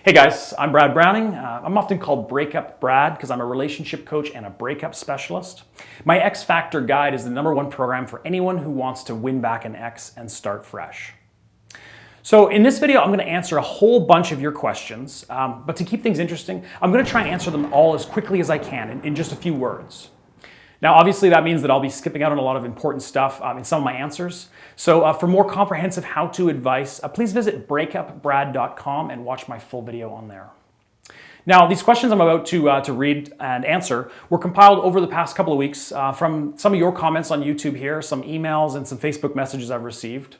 Hey guys, I'm Brad Browning. I'm often called Breakup Brad because I'm a relationship coach and a breakup specialist. My X Factor Guide is the #1 program for anyone who wants to win back an ex and start fresh. So in this video, I'm going to answer a whole bunch of your questions, but to keep things interesting, I'm going to try and answer them all as quickly as I can in just a few words. Now, obviously, that means that I'll be skipping out on a lot of important stuff in some of my answers. So for more comprehensive how-to advice, please visit breakupbrad.com and watch my full video on there. Now, these questions I'm about to read and answer were compiled over the past couple of weeks from some of your comments on YouTube here, some emails, and some Facebook messages I've received.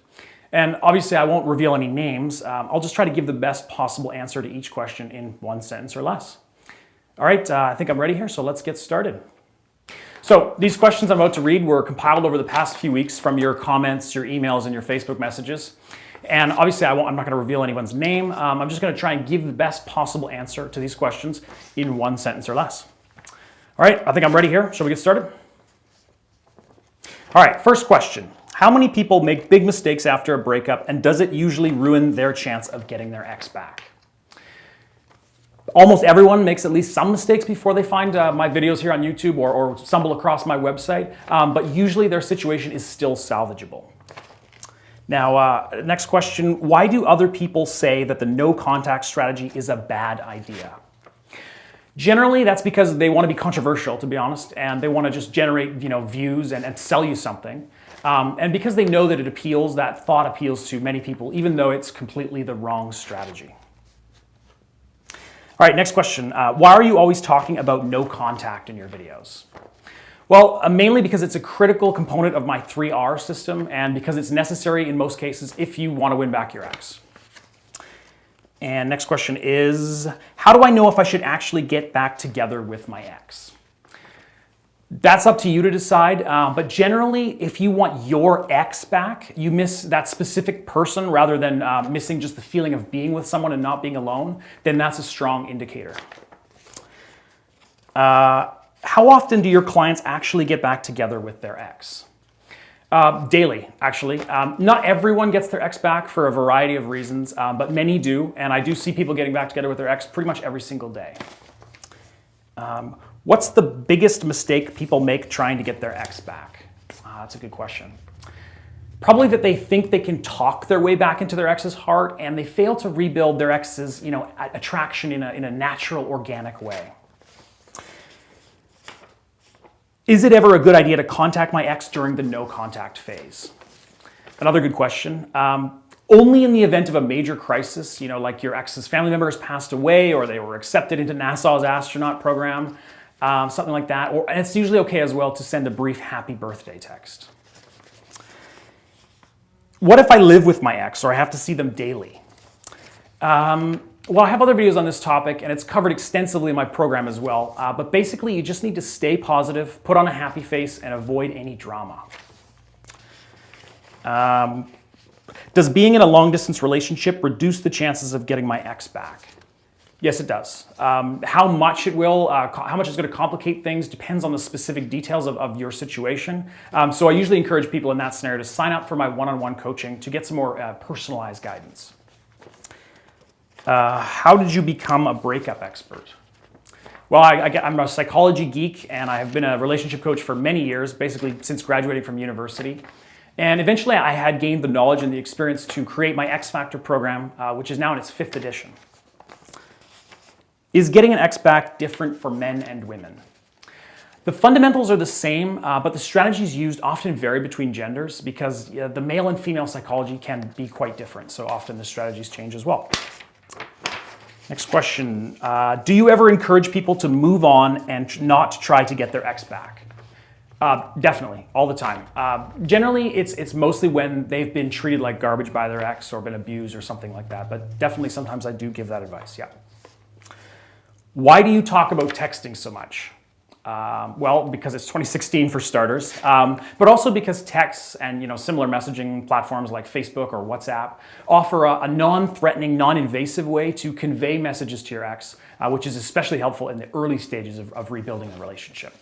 And obviously, I won't reveal any names. I'll just try to give the best possible answer to each question in one sentence or less. All right, I think I'm ready here, so let's get started. So these questions I'm about to read were compiled over the past few weeks from your comments, your emails, and your Facebook messages. And obviously, I'm not going to reveal anyone's name. I'm just going to try and give the best possible answer to these questions in one sentence or less. All right, I think I'm ready here. Shall we get started? All right, first question. How many people make big mistakes after a breakup, and does it usually ruin their chance of getting their ex back? Almost everyone makes at least some mistakes before they find my videos here on YouTube or stumble across my website, but usually their situation is still salvageable. Now, next question, why do other people say that the no contact strategy is a bad idea? Generally, that's because they want to be controversial, to be honest, and they want to just generate views and sell you something. And because they know that it appeals, that thought appeals to many people, even though it's completely the wrong strategy. All right, next question. Why are you always talking about no contact in your videos? Well, mainly because it's a critical component of my 3R system and because it's necessary in most cases if you want to win back your ex. And next question is, how do I know if I should actually get back together with my ex? That's up to you to decide, but generally, if you want your ex back, you miss that specific person rather than missing just the feeling of being with someone and not being alone, then that's a strong indicator. How often do your clients actually get back together with their ex? Daily, actually. Not everyone gets their ex back for a variety of reasons, but many do, and I do see people getting back together with their ex pretty much every single day. What's the biggest mistake people make trying to get their ex back? That's a good question. Probably that they think they can talk their way back into their ex's heart and they fail to rebuild their ex's attraction in a natural, organic way. Is it ever a good idea to contact my ex during the no contact phase? Another good question. Only in the event of a major crisis, like your ex's family member has passed away or they were accepted into NASA's astronaut program, something like that. And it's usually okay as well to send a brief happy birthday text. What if I live with my ex or I have to see them daily? Well, I have other videos on this topic and it's covered extensively in my program as well. But basically, you just need to stay positive, put on a happy face, and avoid any drama. Does being in a long-distance relationship reduce the chances of getting my ex back? Yes, it does. How much it will, how much it's going to complicate things depends on the specific details of your situation. So I usually encourage people in that scenario to sign up for my one-on-one coaching to get some more personalized guidance. How did you become a breakup expert? Well, I'm a psychology geek and I have been a relationship coach for many years, basically since graduating from university. And eventually I had gained the knowledge and the experience to create my X Factor program, which is now in its 5th edition. Is getting an ex back different for men and women? The fundamentals are the same, but the strategies used often vary between genders because the male and female psychology can be quite different. So often the strategies change as well. Next question. Do you ever encourage people to move on and not try to get their ex back? Definitely, all the time. Generally, it's mostly when they've been treated like garbage by their ex or been abused or something like that. But definitely sometimes I do give that advice, yeah. Why do you talk about texting so much? Well, because it's 2016 for starters, but also because texts and similar messaging platforms like Facebook or WhatsApp offer a non-threatening, non-invasive way to convey messages to your ex, which is especially helpful in the early stages of rebuilding a relationship.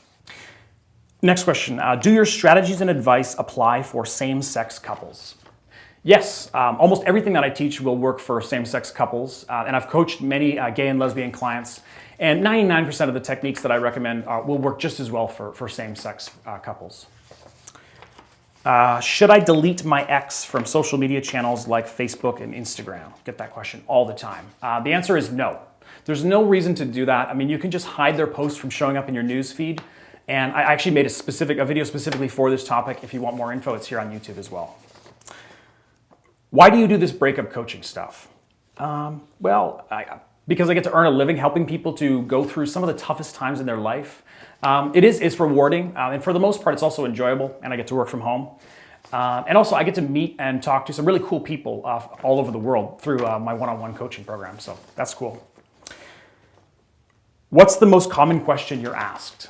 Next question, do your strategies and advice apply for same-sex couples? Yes, almost everything that I teach will work for same-sex couples, and I've coached many gay and lesbian clients, and 99% of the techniques that I recommend will work just as well for same-sex couples. Should I delete my ex from social media channels like Facebook and Instagram? Get that question all the time. The answer is no. There's no reason to do that. I mean, you can just hide their posts from showing up in your news feed, and I actually made a video specifically for this topic. If you want more info, it's here on YouTube as well. Why do you do this breakup coaching stuff? Because I get to earn a living helping people to go through some of the toughest times in their life. It's rewarding, and for the most part, it's also enjoyable, and I get to work from home. And also, I get to meet and talk to some really cool people all over the world through my one-on-one coaching program, so that's cool. What's the most common question you're asked?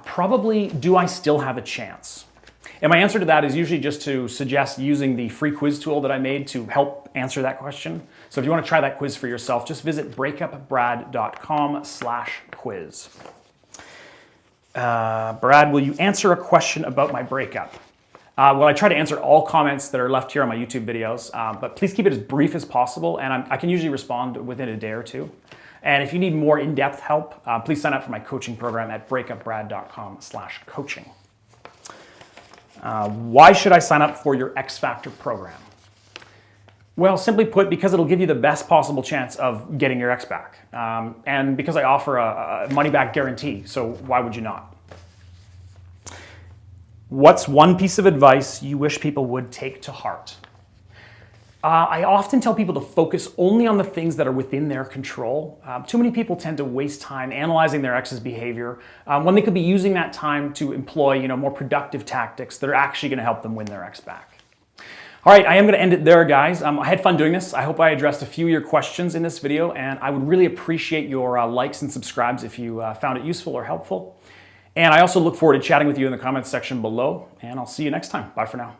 Probably, do I still have a chance? And my answer to that is usually just to suggest using the free quiz tool that I made to help answer that question. So if you want to try that quiz for yourself, just visit breakupbrad.com/quiz. Brad, will you answer a question about my breakup? Well, I try to answer all comments that are left here on my YouTube videos, but please keep it as brief as possible, and I can usually respond within a day or two. And if you need more in-depth help, please sign up for my coaching program at breakupbrad.com/coaching. Why should I sign up for your X Factor program? Well, simply put, because it'll give you the best possible chance of getting your ex back. And because I offer a money-back guarantee, so why would you not? What's one piece of advice you wish people would take to heart? I often tell people to focus only on the things that are within their control. Too many people tend to waste time analyzing their ex's behavior when they could be using that time to employ, more productive tactics that are actually going to help them win their ex back. All right, I am going to end it there, guys. I had fun doing this. I hope I addressed a few of your questions in this video, and I would really appreciate your likes and subscribes if you found it useful or helpful. And I also look forward to chatting with you in the comments section below, and I'll see you next time. Bye for now.